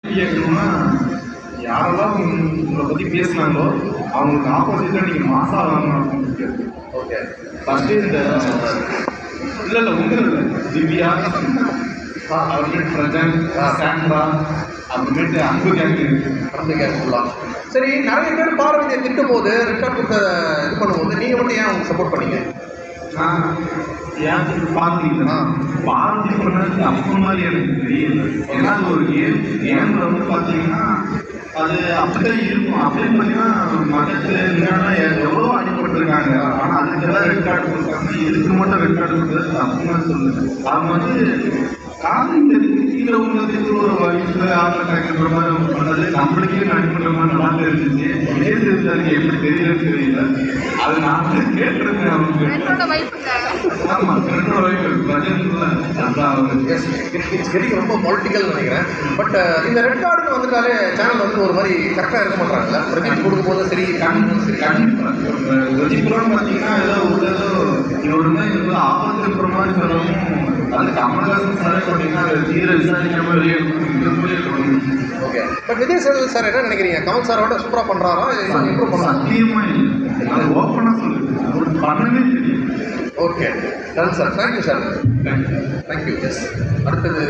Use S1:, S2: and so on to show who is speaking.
S1: கேட்கணும்னா யாரெல்லாம் உங்களை பற்றி பேசுனாங்களோ அவங்களுக்கு ஆப்போசிட்டாக நீங்கள் மாசா வாங்கணும்.
S2: ஓகே.
S1: ஃபஸ்ட்டு இந்த இல்லை ஒன்றும் இல்லை, திவ்யா, அப்புறமேட்டு பிரஜன், சாண்ட்ரா, அப்புறமேட்டு அன்பு கேங்கு,
S2: அந்த கேட்கலாம். சரி, நிறைய பேர் பார்வதியை திட்டும் போது ரெக்கார்ட் கொடுத்த இது பண்ணும்போது நீங்கள் மட்டும் ஏன் அவங்க சப்போர்ட் பண்ணீங்க?
S1: நான் ஏன் பார்த்தீங்கன்னா பாரதி பண்ணது அப்போ மாதிரி எனக்கு தெரியல. ஏன்னா அது ஒரு கேமில் வந்து பார்த்தீங்கன்னா அது அப்படிதான் இருக்கும். அப்படின்னு பார்த்தீங்கன்னா மதத்தில் என்னன்னா எவ்வளோ அடிபட்டுருக்காங்க. ஆனால் அதுக்கெல்லாம் ரெட் கார்டு கொடுத்தாங்க, இதுக்கு மட்டும் ரெட் கார்டு கொடுத்தது அப்படின்னு சொல்லுது. அவங்க வந்து காலையில் கீழே உள்ளதுக்கு ஒரு வயசுல ஆட்டில் கேட்குற மாதிரி அவங்க பண்ணது நம்மளுக்கே நடிப்புற மாதிரி நல்லா தெரிஞ்சிச்சு. இதே தெரிஞ்சு எப்படி தெரியலன்னு தெரியல. அது நான் கேட்டிருக்கேன் அவங்க. ஆமாம், ஃப்ரெண்டோட வைஃப் பிரஜன்ல
S2: கெட்டிங் ரொம்ப பொலிட்டிக்கல் நினைக்கிறேன். பட் இந்த ரெட் கார்டுன்னு வந்துட்டாலே சேனல் வந்து ஒரு மாதிரி கரெக்டாக இருக்க மாட்டாங்கல்ல. பிரஜன் கொடுக்கும்போது சரி,
S1: ரஜிபுரம் பார்த்தீங்கன்னா ஏதோ உள்ளதோ இவரு தான் இது ஆபத்து இருக்கிற மாதிரி சொல்லவும் அது கமல்ஹாசன் சாரே பார்த்தீங்கன்னா அதை தீர விசாரிக்காம வெளியே
S2: okay. But Vijay Sethupathi sir என்ன நினைக்கிறீங்க? கமல் சாரோட சூப்பராக பண்ணுறாரா, இம்ப்ரூவ் பண்ணலாம்?
S1: சத்தியமா இல்லை, அது ஓப்பனாக சொல்லுது, அவருக்கு பண்ணவே தெரியும்.
S2: Okay, done sir. Thank you sir. Thank you. Yes, அடுத்தது